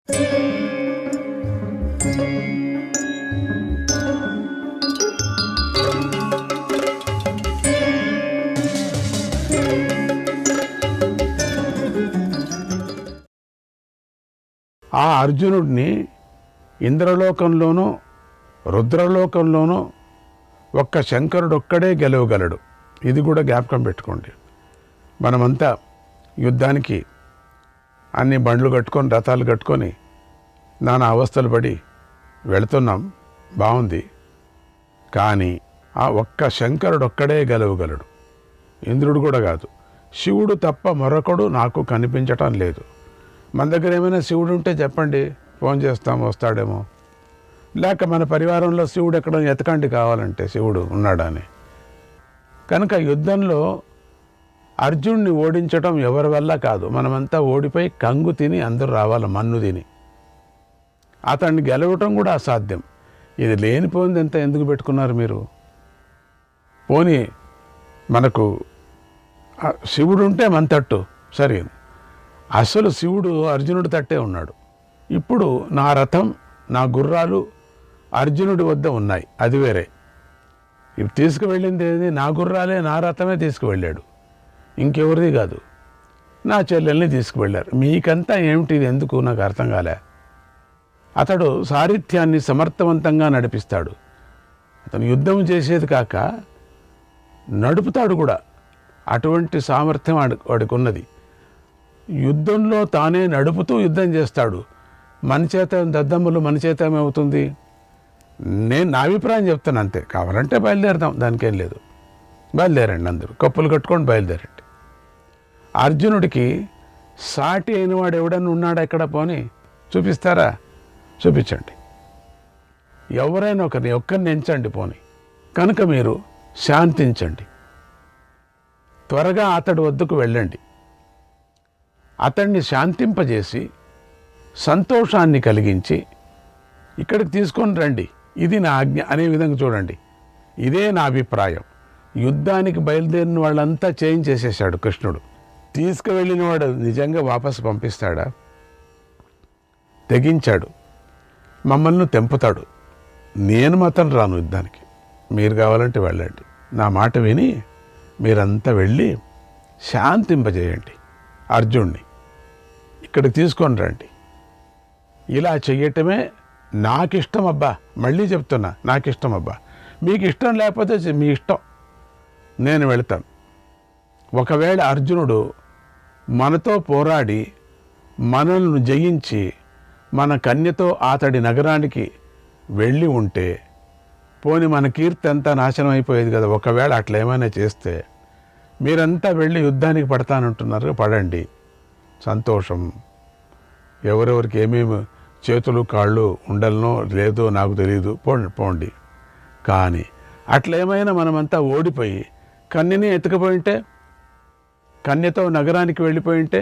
ఆ అర్జునుడిని ఇంద్రలోకంలోనూ రుద్రలోకంలోనూ ఒక్క శంకరుడొక్కడే గెలవగలడు. ఇది కూడా జ్ఞాపకం పెట్టుకోండి. మనమంతా యుద్ధానికి అన్ని బండ్లు కట్టుకొని రథాలు కట్టుకొని నానా అవస్థలు పడి వెళుతున్నాం, బాగుంది. కానీ ఆ ఒక్క శంకరుడొక్కడే గెలవగలడు. ఇంద్రుడు కూడా కాదు, శివుడు తప్ప మరొకడు నాకు కనిపించటం లేదు. మన దగ్గర ఏమైనా శివుడు ఉంటే చెప్పండి, ఫోన్ చేస్తాం, వస్తాడేమో. లేక మన పరివారంలో శివుడు ఎక్కడ ఎతకండి కావాలంటే శివుడు ఉన్నాడని. కనుక యుద్ధంలో అర్జునుడిని ఓడించడం ఎవరి వల్ల కాదు. మనమంతా ఓడిపోయి కంగు తిని అందరూ రావాలి, మన్ను తిని. అతన్ని గెలవటం కూడా అసాధ్యం. ఇది లేనిపోయింది ఎంత ఎందుకు పెట్టుకున్నారు మీరు? పోనీ మనకు శివుడు ఉంటే మన తట్టు సరే, అసలు శివుడు అర్జునుడి తట్టే ఉన్నాడు. ఇప్పుడు నా రథం, నా గుర్రాలు అర్జునుడి వద్ద ఉన్నాయి, అది వేరే. ఇప్పుడు తీసుకువెళ్ళింది ఏది? నా గుర్రాలే, నా రథమే తీసుకువెళ్ళాడు, ఇంకెవరిది కాదు. నా చెల్లెల్ని తీసుకువెళ్ళారు. మీకంతా ఏమిటి, ఇది ఎందుకు నాకు అర్థం కాలే. అతడు సారథ్యాన్ని సమర్థవంతంగా నడిపిస్తాడు. అతను యుద్ధం చేసేది కాక నడుపుతాడు కూడా. అటువంటి సామర్థ్యం వాడికి ఉన్నది. యుద్ధంలో తానే నడుపుతూ యుద్ధం చేస్తాడు. మన చేత దద్దమ్మలు మన చేత ఏమవుతుంది? నేను నా అభిప్రాయం చెప్తాను అంతే. కావాలంటే బయలుదేరదాం, దానికేం లేదు. బయలుదేరండి, అందరూ కప్పులు కట్టుకొని బయలుదేరండి. అర్జునుడికి సాటి అయిన వాడు ఎవడన్నా ఉన్నాడా ఎక్కడ? పోనీ చూపిస్తారా? చూపించండి. ఎవరైనా ఒక్కరిని ఎంచండి పోనీ. కనుక మీరు శాంతించండి, త్వరగా అతడి వద్దకు వెళ్ళండి. అతన్ని శాంతింపజేసి సంతోషాన్ని కలిగించి ఇక్కడికి తీసుకొని రండి, ఇది నా ఆజ్ఞ అనే విధంగా చూడండి. ఇదే నా అభిప్రాయం. యుద్ధానికి బయలుదేరిన వాళ్ళంతా చేంజ్ చేసేసాడు కృష్ణుడు. తీసుకువెళ్ళిన వాడు నిజంగా వాపసు పంపిస్తాడా? తెగించాడు. మమ్మల్ని తెంపుతాడు. నేను మాత్రం రాను యుద్ధానికి, మీరు కావాలంటే వెళ్ళండి. నా మాట విని మీరంతా వెళ్ళి శాంతింపజేయండి అర్జున్ని, ఇక్కడికి తీసుకొని రండి. ఇలా చెయ్యటమే నాకిష్టం అబ్బా. మళ్ళీ చెప్తున్నా, నాకిష్టం అబ్బా. మీకు ఇష్టం లేకపోతే మీ ఇష్టం, నేను వెళతాను. ఒకవేళ అర్జునుడు మనతో పోరాడి మనల్ని జయించి మన కన్యతో అతడి నగరానికి వెళ్ళి ఉంటే పోని మన కీర్తి అంతా నాశనం అయిపోయేది కదా. ఒకవేళ అట్లా ఏమైనా చేస్తే మీరంతా వెళ్ళి యుద్ధానికి పడతానంటున్నారు, పడండి, సంతోషం. ఎవరెవరికి ఏమేమి చేతులు కాళ్ళు ఉండలనో లేదో నాకు తెలియదు, పోండి. కానీ అట్లా ఏమైనా మనమంతా ఓడిపోయి కన్యని ఎత్తుకుపోయింటే, కన్యతో నగరానికి వెళ్ళిపోయింటే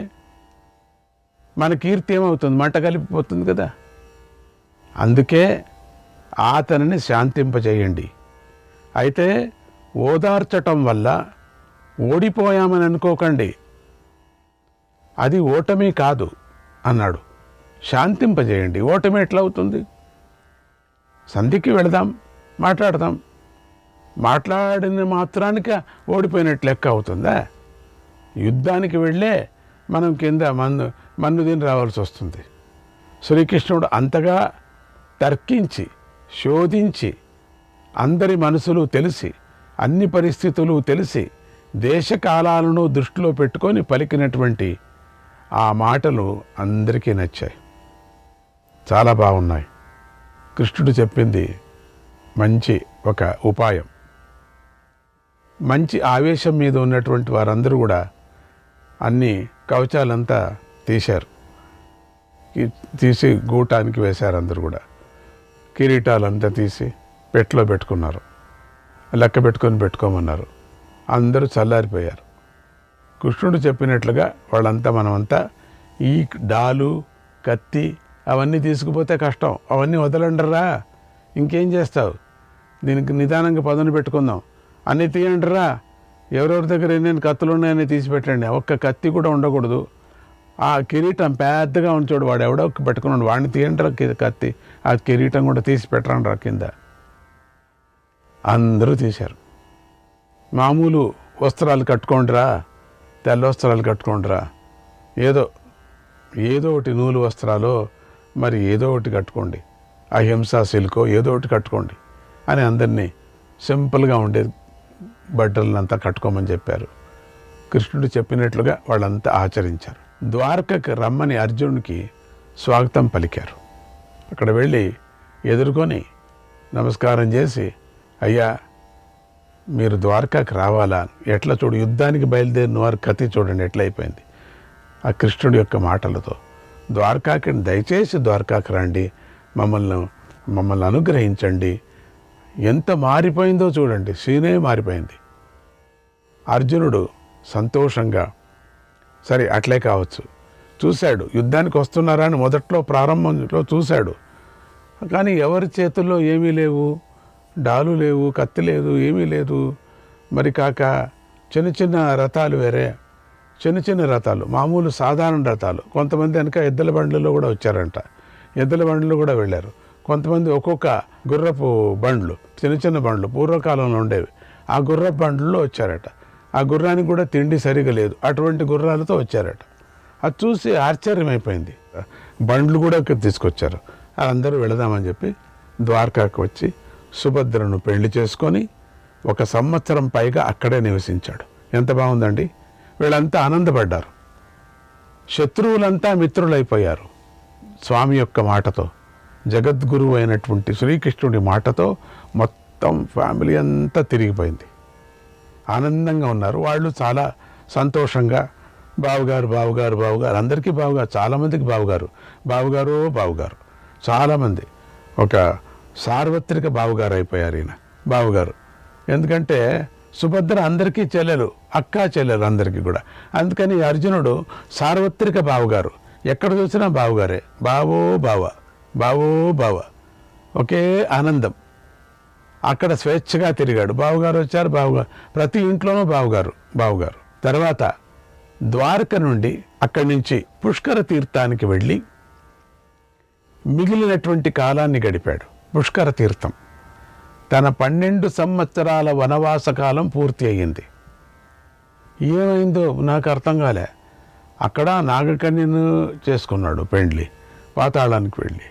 మన కీర్తి ఏమవుతుంది? మంట కలిపిపోతుంది కదా. అందుకే అతనిని శాంతింపజేయండి. అయితే ఓదార్చటం వల్ల ఓడిపోయామని అనుకోకండి, అది ఓటమి కాదు అన్నాడు. శాంతింపజేయండి. ఓటమి ఎట్లా అవుతుంది? సంధికి వెళదాం, మాట్లాడదాం. మాట్లాడిన మాత్రానికి ఓడిపోయినట్లు లెక్క అవుతుందా? యుద్ధానికి వెళ్ళే మనం కింద మన్ను తిని రావాల్సి వస్తుంది. శ్రీకృష్ణుడు అంతగా తర్కించి శోధించి అందరి మనసులు తెలిసి అన్ని పరిస్థితులు తెలిసి దేశకాలాలను దృష్టిలో పెట్టుకొని పలికినటువంటి ఆ మాటలు అందరికీ నచ్చాయి, చాలా బాగున్నాయి. కృష్ణుడు చెప్పింది మంచి ఒక ఉపాయం. మంచి ఆవేశం మీద ఉన్నటువంటి వారందరూ కూడా అన్ని కవచాలంతా తీసి గూటానికి వేశారు. అందరూ కూడా కిరీటాలంతా తీసి పెట్టులో పెట్టుకున్నారు. లెక్క పెట్టుకోమన్నారు. అందరూ చల్లారిపోయారు. కృష్ణుడు చెప్పినట్లుగా వాళ్ళంతా మనమంతా ఈ డాలు కత్తి అవన్నీ తీసుకుపోతే కష్టం, అవన్నీ వదలండరా. ఇంకేం చేస్తావు? దీనికి నిదానంగా పదును పెట్టుకుందాం. అన్నీ తీయండిరా. ఎవరెవరి దగ్గర ఎన్ని కత్తులు ఉన్నాయని తీసి పెట్టండి. ఒక్క కత్తి కూడా ఉండకూడదు. ఆ కిరీటం పెద్దగా ఉంచాడు, వాడు ఎవడో పెట్టుకున్నాడు, వాడిని తీయండి కత్తి, ఆ కిరీటం కూడా తీసి పెట్టరండి రా కింద. అందరూ తీశారు. మామూలు వస్త్రాలు కట్టుకోండిరా, తెల్ల వస్త్రాలు కట్టుకోండిరా, ఏదో ఒకటి నూలు వస్త్రాలు, మరి ఏదో ఒకటి కట్టుకోండి, అహింసా సిల్కో ఏదో ఒకటి కట్టుకోండి అని అందరినీ సింపుల్గా ఉండే బట్టలనంతా కట్టుకోమని చెప్పారు. కృష్ణుడు చెప్పినట్లుగా వాళ్ళంతా ఆచరించారు. ద్వారకకు రమ్మని అర్జునుడికి స్వాగతం పలికారు. అక్కడ వెళ్ళి ఎదుర్కొని నమస్కారం చేసి, అయ్యా మీరు ద్వారకాకి రావాలా, ఎట్లా చూడు, యుద్ధానికి బయలుదేరిన వారి కథ చూడండి ఎట్లా అయిపోయింది ఆ కృష్ణుడి యొక్క మాటలతో. ద్వారకాకి దయచేసి ద్వారకాకి రండి, మమ్మల్ని అనుగ్రహించండి. ఎంత మారిపోయిందో చూడండి, సీనే మారిపోయింది. అర్జునుడు సంతోషంగా, సరే అట్లే కావచ్చు, చూశాడు యుద్ధానికి వస్తున్నారా అని మొదట్లో ప్రారంభంలో చూశాడు. కానీ ఎవరి చేతుల్లో ఏమీ లేవు, డాలు లేవు, కత్తి లేదు, ఏమీ లేదు. మరి కాక చిన్న చిన్న రథాలు, వేరే చిన్న రథాలు, మామూలు సాధారణ రథాలు. కొంతమంది వెనక ఎద్దుల బండ్లలో కూడా వచ్చారంట, ఎద్దుల బండ్లు కూడా వెళ్ళారు. కొంతమంది ఒక్కొక్క గుర్రపు బండ్లు, చిన్న బండ్లు పూర్వకాలంలో ఉండేవి, ఆ గుర్రపు బండ్లలో వచ్చారట. ఆ గుర్రానికి కూడా తిండి సరిగా లేదు, అటువంటి గుర్రాలతో వచ్చారట. అది చూసి ఆశ్చర్యమైపోయింది. బండ్లు కూడా తీసుకొచ్చారు. అందరూ వెళదామని చెప్పి ద్వారకాకు వచ్చి సుభద్రను పెళ్లి చేసుకొని 1 సంవత్సరం పైగా అక్కడే నివసించాడు. ఎంత బాగుందండి. వీళ్ళంతా ఆనందపడ్డారు. శత్రువులంతా మిత్రులైపోయారు స్వామి యొక్క మాటతో. జగద్గురువు అయినటువంటి శ్రీకృష్ణుడి మాటతో మొత్తం ఫ్యామిలీ అంతా తిరిగిపోయింది. ఆనందంగా ఉన్నారు వాళ్ళు, చాలా సంతోషంగా. బావుగారు బావుగారు బావుగారు, అందరికీ బావుగారు, చాలామందికి బావుగారు, చాలామంది ఒక సార్వత్రిక బావుగారు అయిపోయారు ఈయన బావుగారు. ఎందుకంటే సుభద్ర అందరికీ చెల్లెలు, అక్కా చెల్లెలు అందరికీ కూడా. అందుకని అర్జునుడు సార్వత్రిక బావుగారు, ఎక్కడ చూసినా బావుగారే, బావో బావ, ఒకే ఆనందం. అక్కడ స్వేచ్ఛగా తిరిగాడు. బావుగారు వచ్చారు, బావుగారు, ప్రతి ఇంట్లోనూ బావుగారు. తర్వాత ద్వారక నుండి అక్కడి నుంచి పుష్కర తీర్థానికి వెళ్ళి మిగిలినటువంటి కాలాన్ని గడిపాడు. పుష్కర తీర్థం, తన 12 సంవత్సరాల వనవాస కాలం పూర్తి అయ్యింది. ఏమైందో నాకు అర్థం కాలే. అక్కడ నాగకన్యను చేసుకున్నాడు పెండ్లి, పాతాళానికి వెళ్ళి.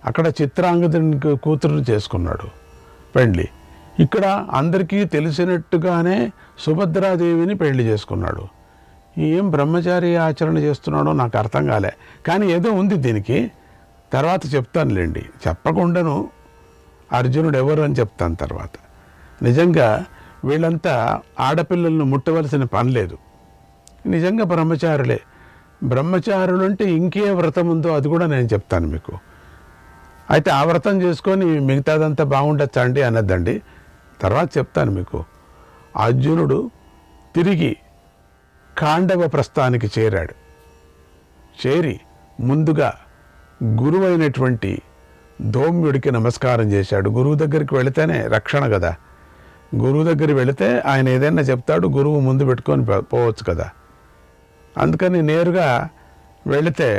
అక్కడ చిత్రాంగదునికి కూతురుని చేసుకున్నాడు పెండ్లి. ఇక్కడ అందరికీ తెలిసినట్టుగానే సుభద్రాదేవిని పెళ్లి చేసుకున్నాడు. ఏం బ్రహ్మచారి ఆచరణ చేస్తున్నాడో నాకు అర్థం కాలే. కానీ ఏదో ఉంది దీనికి, తర్వాత చెప్తానులేండి. చెప్పకుండాను అర్జునుడు ఎవరు అని చెప్తాను తర్వాత. నిజంగా వీళ్ళంతా ఆడపిల్లలను ముట్టవలసిన పని లేదు, నిజంగా బ్రహ్మచారులే. బ్రహ్మచారులు అంటే ఇంకే వ్రతం ఉందో అది కూడా నేను చెప్తాను మీకు. అయితే ఆ వ్రతం చేసుకొని మిగతాదంతా బాగుండొచ్చా అండి అనద్దండి, తర్వాత చెప్తాను మీకు. అర్జునుడు తిరిగి ఖాండవ ప్రస్థానికి చేరాడు. చేరి ముందుగా గురువైనటువంటి ధౌమ్యుడికి నమస్కారం చేశాడు. గురువు దగ్గరికి వెళితేనే రక్షణ కదా. గురువు దగ్గరికి వెళితే ఆయన ఏదైనా చెప్తాడు, గురువు ముందు పెట్టుకొని పోవచ్చు కదా. అందుకని నేరుగా వెళితే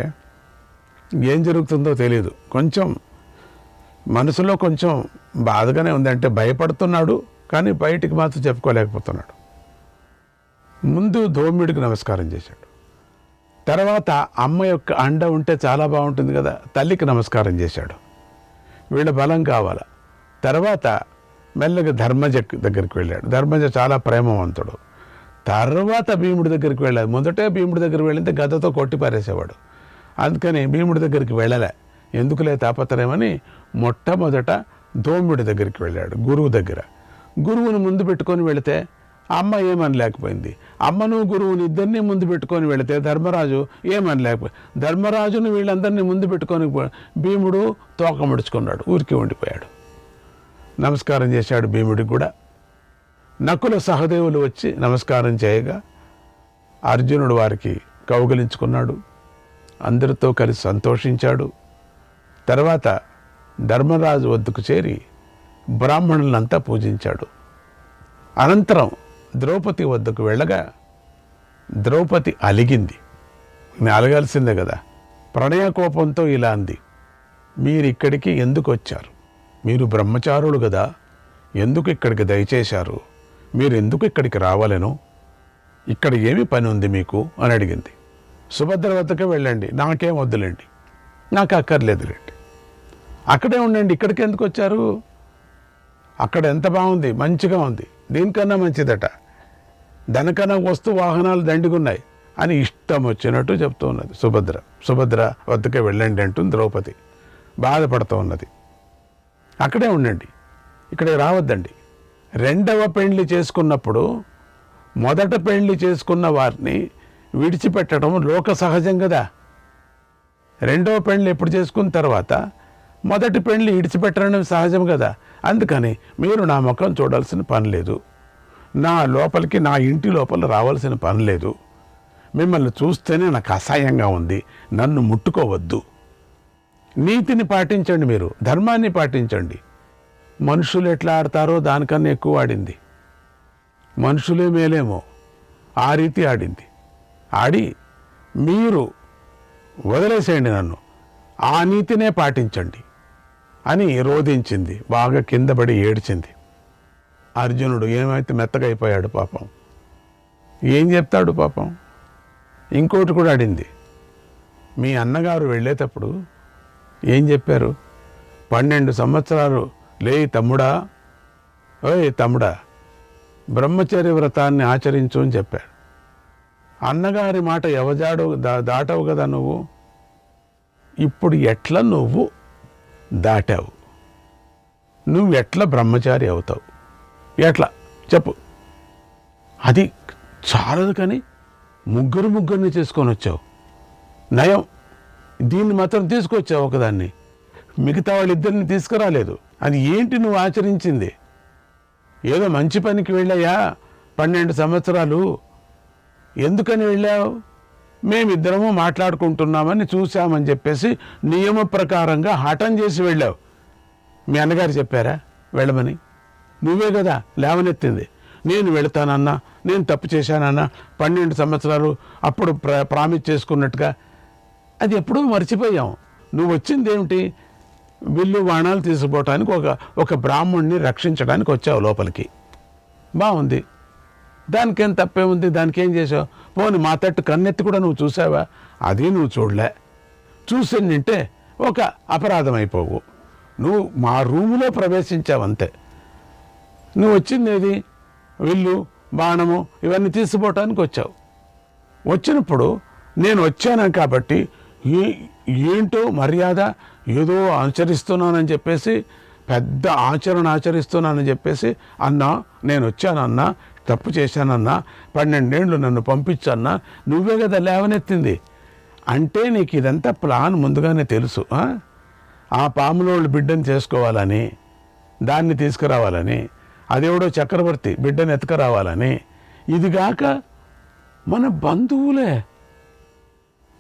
ఏం జరుగుతుందో తెలియదు. కొంచెం మనసులో కొంచెం బాధగానే ఉంది, అంటే భయపడుతున్నాడు, కానీ బయటికి మాత్రం చెప్పుకోలేకపోతున్నాడు. ముందు ధౌమ్యుడికి నమస్కారం చేశాడు. తర్వాత అమ్మ యొక్క అండ ఉంటే చాలా బాగుంటుంది కదా, తల్లికి నమస్కారం చేశాడు. వీళ్ళ బలం కావాలా. తర్వాత మెల్లగా ధర్మజ దగ్గరికి వెళ్ళాడు. ధర్మజ చాలా ప్రేమవంతుడు. తర్వాత భీముడి దగ్గరికి వెళ్ళాడు. మొదటే భీముడి దగ్గరికి వెళ్ళితే గదతో కొట్టి పారేసేవాడు. అందుకని భీముడి దగ్గరికి వెళ్ళలే, ఎందుకులే తాపత్రయమని మొట్టమొదట ధౌమ్యుడి దగ్గరికి వెళ్ళాడు, గురువు దగ్గర. గురువుని ముందు పెట్టుకొని వెళితే అమ్మ ఏమనలేకపోయింది. అమ్మను గురువుని ఇద్దరినీ ముందు పెట్టుకొని వెళితే ధర్మరాజు ఏమనలేకపోయింది. ధర్మరాజును వీళ్ళందరినీ ముందు పెట్టుకొని భీముడు తోక ముడుచుకున్నాడు, ఊరికి ఉండిపోయాడు. నమస్కారం చేశాడు భీముడికి కూడా. నకుల సహదేవులు వచ్చి నమస్కారం చేయగా అర్జునుడు వారికి కౌగిలించుకున్నాడు, అందరితో కలిసి సంతోషించాడు. తర్వాత ధర్మరాజు వద్దకు చేరి బ్రాహ్మణులంతా పూజించాడు. అనంతరం ద్రౌపది వద్దకు వెళ్ళగా ద్రౌపది అలిగింది. నేను అలగాల్సిందే కదా. ప్రణయ కోపంతో ఇలా అంది, మీరు ఇక్కడికి ఎందుకు వచ్చారు? మీరు బ్రహ్మచారులు కదా, ఎందుకు ఇక్కడికి దయచేశారు? మీరు ఎందుకు ఇక్కడికి రావాలను? ఇక్కడ ఏమి పని ఉంది మీకు అని అడిగింది. సుభద్ర వద్దకే వెళ్ళండి, నాకేం వద్దులేండి, నాకు అక్కర్లేదులేండి, అక్కడే ఉండండి, ఇక్కడికి ఎందుకు వచ్చారు? అక్కడ ఎంత బాగుంది, మంచిగా ఉంది, దీనికన్నా మంచిదట, దానికన్నా వస్తు వాహనాలు దండిగున్నాయి అని ఇష్టం వచ్చినట్టు చెప్తూ ఉన్నది సుభద్ర. సుభద్ర వద్దకే వెళ్ళండి అంటుంది ద్రౌపది. బాధపడుతూ ఉన్నది. అక్కడే ఉండండి, ఇక్కడికి రావద్దండి. రెండవ పెళ్లి చేసుకున్నప్పుడు మొదట పెళ్లి చేసుకున్న వారిని విడిచిపెట్టడం లోక సహజం కదా. రెండవ పెళ్లి ఎప్పుడు చేసుకున్న తర్వాత మొదటి పెళ్లి విడిచిపెట్టడం సహజం కదా. అందుకని మీరు నా ముఖం చూడాల్సిన పని లేదు, నా లోపలికి, నా ఇంటి లోపల రావాల్సిన పని లేదు. మిమ్మల్ని చూస్తేనే నాకు అసహ్యంగా ఉంది, నన్ను ముట్టుకోవద్దు. నీతిని పాటించండి, మీరు ధర్మాన్ని పాటించండి. మనుషులు ఎట్లా ఆడతారో దానికన్నా ఎక్కువ ఆడింది. మనుషులే మేలేమో ఆ రీతి ఆడింది. ఆడి మీరు వదిలేసేయండి నన్ను, ఆ నీతినే పాటించండి అని రోధించింది. బాగా కింద పడి ఏడ్చింది. అర్జునుడు ఏమైతే మెత్తగా అయిపోయాడు పాపం. ఏం చెప్తాడు పాపం. ఇంకోటి కూడా అడింది. మీ అన్నగారు వెళ్ళేటప్పుడు ఏం చెప్పారు? 12 సంవత్సరాలు లే తమ్ముడా, ఓయ్ తమ్ముడా, బ్రహ్మచర్య వ్రతాన్ని ఆచరించు అని చెప్పాడు. అన్నగారి మాట ఎవజాడు దాటవు కదా నువ్వు. ఇప్పుడు ఎట్లా నువ్వు దాటావు? నువ్వు ఎట్లా బ్రహ్మచారి అవుతావు? ఎట్లా చెప్పు. అది చాలదు కానీ ముగ్గురిని చేసుకొని వచ్చావు. నయం, దీన్ని మాత్రం తీసుకొచ్చావు ఒకదాన్ని, మిగతా వాళ్ళిద్దరిని తీసుకురాలేదు. అది ఏంటి నువ్వు ఆచరించింది? ఏదో మంచి పనికి వెళ్ళాయా 12 సంవత్సరాలు, ఎందుకని వెళ్ళావు? మేమిద్దరము మాట్లాడుకుంటున్నామని చూసామని చెప్పేసి నియమ ప్రకారంగా హఠం చేసి వెళ్ళావు. మీ అన్నగారు చెప్పారా వెళ్ళమని? నువ్వే కదా లేవనెత్తింది. నేను వెళతానన్నా, నేను తప్పు చేశానన్నా, 12 సంవత్సరాలు అప్పుడు ప్రామిస్ చేసుకున్నట్టుగా అది ఎప్పుడూ మర్చిపోయాం. నువ్వు వచ్చింది ఏమిటి? విల్లు బాణాలు తీసుకుపోవటానికి ఒక బ్రాహ్మణ్ణి రక్షించడానికి వచ్చావు లోపలికి. బాగుంది, దానికేం తప్పే ఉంది? దానికేం చేసావు? పోనీ మా తట్టు కన్నెత్తి కూడా నువ్వు చూసావా? అది నువ్వు చూడలే. చూసిందంటే ఒక అపరాధం అయిపోవు. నువ్వు మా రూములో ప్రవేశించావంతే. నువ్వు వచ్చింది ఏది? విల్లు బాణము ఇవన్నీ తీసుకుపోవటానికి వచ్చావు. వచ్చినప్పుడు నేను వచ్చాను కాబట్టి ఏంటో మర్యాద, ఏదో ఆచరిస్తున్నానని చెప్పేసి, పెద్ద ఆచరణ ఆచరిస్తున్నానని చెప్పేసి అన్నా, నేను వచ్చానన్నా, తప్పు చేశానన్నా, 12 ఏళ్ళు నన్ను పంపించన్నా, నువ్వే కదా లేవనెత్తింది. అంటే నీకు ఇదంతా ప్లాన్ ముందుగానే తెలుసు. ఆ పాములోళ్ళు బిడ్డను చేసుకోవాలని, దాన్ని తీసుకురావాలని, అదేవిడో చక్రవర్తి బిడ్డను ఎత్తుకురావాలని. ఇదిగాక మన బంధువులే,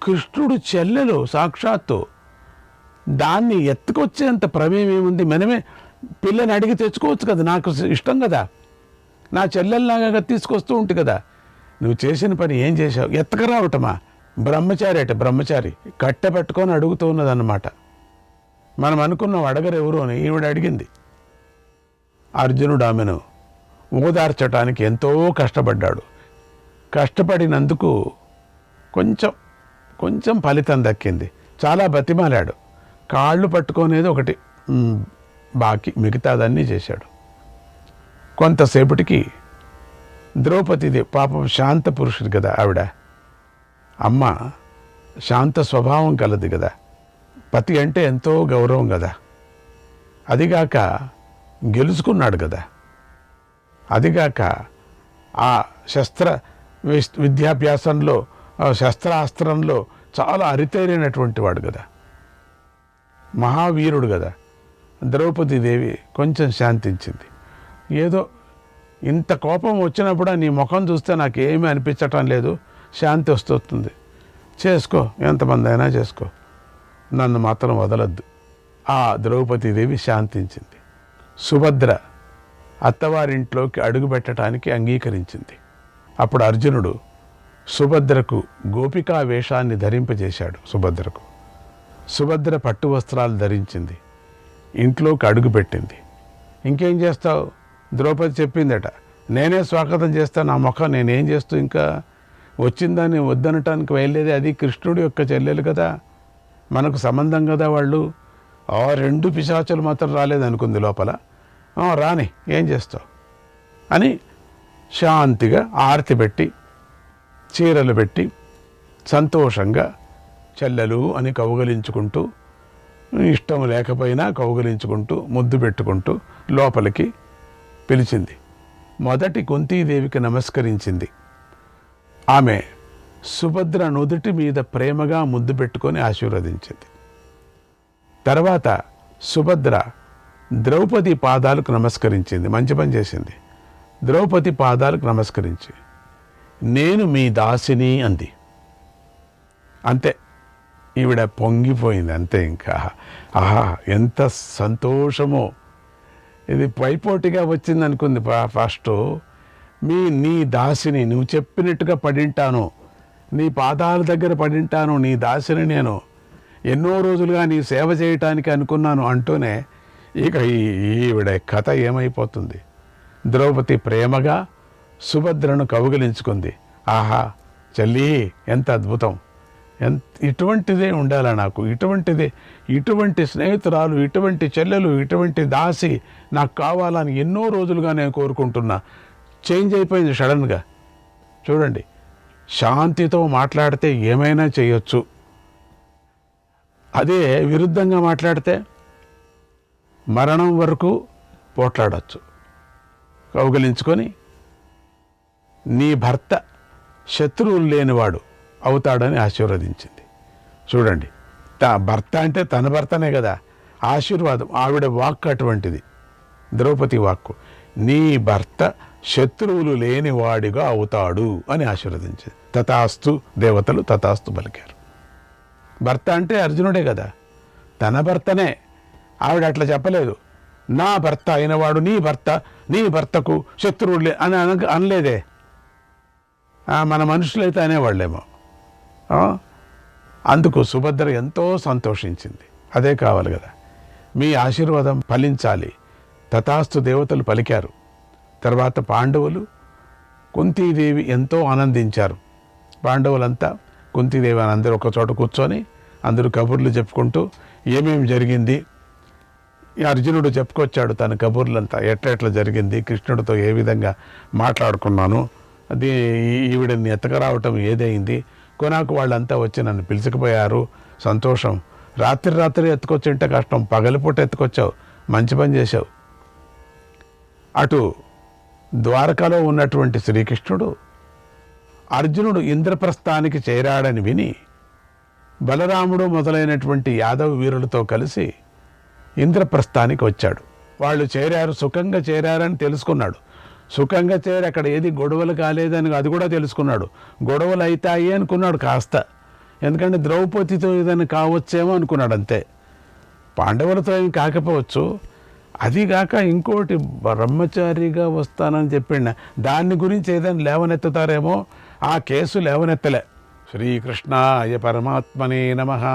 కృష్ణుడు చెల్లెలు సాక్షాత్తు, దాన్ని ఎత్తుకొచ్చేంత ప్రమేయం ఏముంది? మనమే పిల్లని అడిగి తెచ్చుకోవచ్చు కదా, నాకు ఇష్టం కదా, నా చెల్లెల్లాగా తీసుకొస్తూ ఉంటుంది కదా. నువ్వు చేసిన పని ఏం చేశావు? ఎత్తకరావటమా? బ్రహ్మచారి అట, బ్రహ్మచారి కట్టె పట్టుకొని అడుగుతూ ఉన్నదన్నమాట. మనం అనుకున్నాం అడగరు ఎవరు అని, ఈవిడ అడిగింది. అర్జునుడు ఆమెను ఓదార్చటానికి ఎంతో కష్టపడ్డాడు. కష్టపడినందుకు కొంచెం ఫలితం దక్కింది. చాలా బతిమాలాడు. కాళ్ళు పట్టుకునేది ఒకటి బాకీ, మిగతాదన్నీ చేశాడు. కొంతసేపటికి ద్రౌపదిది పాపం శాంత పురుషుడు కదా ఆవిడ, అమ్మ శాంత స్వభావం కలది కదా, పతి అంటే ఎంతో గౌరవం కదా, అదిగాక గెలుచుకున్నాడు కదా, అదిగాక ఆ విద్యాభ్యాసంలో, శస్త్రాస్త్రంలో చాలా అరితేరినటువంటి వాడు కదా, మహావీరుడు కదా. ద్రౌపదీదేవి కొంచెం శాంతించింది. ఏదో ఇంత కోపం వచ్చినప్పుడు నీ ముఖం చూస్తే నాకేమీ అనిపించటం లేదు, శాంతి వస్తుంది, చేసుకో, ఎంతమంది అయినా చేసుకో, నన్ను మాత్రం వదలద్దు. ఆ ద్రౌపదీదేవి శాంతించింది. సుభద్ర అత్తవారింట్లోకి అడుగు పెట్టడానికి అంగీకరించింది. అప్పుడు అర్జునుడు సుభద్రకు గోపికా వేషాన్ని ధరింపజేశాడు. సుభద్ర పట్టు వస్త్రాలు ధరించింది, ఇంట్లోకి అడుగుపెట్టింది. ఇంకేం చేస్తావు? ద్రౌపది చెప్పిందట, నేనే స్వాగతం చేస్తాను, నా ముఖం నేనేం చేస్తూ ఇంకా వచ్చిందాన్ని వద్దనటానికి వెళ్ళేది. అది కృష్ణుడి యొక్క చెల్లెలు కదా, మనకు సంబంధం కదా వాళ్ళు. ఆ 2 పిశాచులు మాత్రం రాలేదనుకుంది లోపల. రాని ఏం చేస్తావు అని శాంతిగా ఆరతి పెట్టి చీరలు పెట్టి సంతోషంగా చెల్లెలు అని కౌగలించుకుంటూ, ఇష్టం లేకపోయినా కౌగలించుకుంటూ ముద్దు పెట్టుకుంటూ లోపలికి పిలిచింది. మొదటి కుంతీదేవికి నమస్కరించింది. ఆమె సుభద్ర నుదుటి మీద ప్రేమగా ముద్దు పెట్టుకొని ఆశీర్వదించింది. తర్వాత సుభద్ర ద్రౌపది పాదాలకు నమస్కరించింది. మంచి పని చేసింది. ద్రౌపది పాదాలకు నమస్కరించి, నేను మీ దాసిని అంది. అంతే, ఈవిడ పొంగిపోయింది. అంతే, ఇంకా ఆహా ఎంత సంతోషమో. ఇది పైపోటీగా వచ్చింది అనుకుంది ఫస్ట్. నీ దాసిని, నువ్వు చెప్పినట్టుగా పడింటాను, నీ పాదాల దగ్గర పడింటాను, నీ దాసిని నేను ఎన్నో రోజులుగా నీ సేవ చేయటానికి అనుకున్నాను అంటూనే ఇక ఈవిడ కథ ఏమైపోతుంది. ద్రౌపది ప్రేమగా సుభద్రను కౌగిలించుకుంది. ఆహా చెల్లి, ఎంత అద్భుతం, ఇటువంటిదే ఉండాలా నాకు, ఇటువంటి స్నేహితురాలు, ఇటువంటి చెల్లెలు, ఇటువంటి దాసి నాకు కావాలని ఎన్నో రోజులుగా నేను కోరుకుంటున్నా. చేంజ్ అయిపోయింది సడన్గా. చూడండి, శాంతితో మాట్లాడితే ఏమైనా చేయొచ్చు, అదే విరుద్ధంగా మాట్లాడితే మరణం వరకు పోట్లాడచ్చు. కౌగిలించుకొని నీ భర్త శత్రువులు లేనివాడు అవుతాడని ఆశీర్వదించింది. చూడండి, భర్త అంటే తన భర్తనే కదా, ఆశీర్వాదం. ఆవిడ వాక్కు అటువంటిది, ద్రౌపది వాక్కు. నీ భర్త శత్రువులు లేనివాడిగా అవుతాడు అని ఆశీర్వదించింది. తథాస్తు, దేవతలు తథాస్తు పలికారు. భర్త అంటే అర్జునుడే కదా, తన భర్తనే. ఆవిడ అట్లా చెప్పలేదు, నా భర్త అయినవాడు నీ భర్తకు శత్రువులే అని అనలేదే. మన మనుషులైతే అనేవాళ్ళేమో. అందుకు సుభద్ర ఎంతో సంతోషించింది. అదే కావాలి కదా, మీ ఆశీర్వాదం ఫలించాలి. తథాస్తు దేవతలు పలికారు. తర్వాత పాండవులు, కుంతీదేవి ఎంతో ఆనందించారు. పాండవులంతా కుంతీదేవి అని అందరూ ఒక చోట కూర్చొని అందరూ కబుర్లు చెప్పుకుంటూ ఏమేమి జరిగింది, అర్జునుడు చెప్పుకొచ్చాడు తన కబుర్లంతా, ఎట్లా జరిగింది, కృష్ణుడితో ఏ విధంగా మాట్లాడుకున్నాను, అది ఈవిడని ఎత్తకరావటం ఏదైంది, కొనాకు వాళ్ళంతా వచ్చి నన్ను పిలుచుకుపోయారు, సంతోషం. రాత్రి ఎత్తుకొచ్చింటే కష్టం, పగలిపూట ఎత్తుకొచ్చావు, మంచి పని చేశావు. అటు ద్వారకలో ఉన్నటువంటి శ్రీకృష్ణుడు అర్జునుడు ఇంద్రప్రస్థానికి చేరాడని విని బలరాముడు మొదలైనటువంటి యాదవ వీరులతో కలిసి ఇంద్రప్రస్థానికి వచ్చాడు. వాళ్ళు చేరారు, సుఖంగా చేరారని తెలుసుకున్నాడు. సుఖంగా చేరి అక్కడ ఏది గొడవలు కాలేదని అది కూడా తెలుసుకున్నాడు. గొడవలు అవుతాయి అనుకున్నాడు కాస్త, ఎందుకంటే ద్రౌపదితో ఏదైనా కావచ్చేమో అనుకున్నాడు. అంతే, పాండవులతో ఏం కాకపోవచ్చు. అదిగాక ఇంకోటి బ్రహ్మచారిగా వస్తానని చెప్పిండ, దాన్ని గురించి ఏదైనా లేవనెత్తుతారేమో, ఆ కేసు లేవనెత్తలే. శ్రీకృష్ణాయ పరమాత్మనే నమః.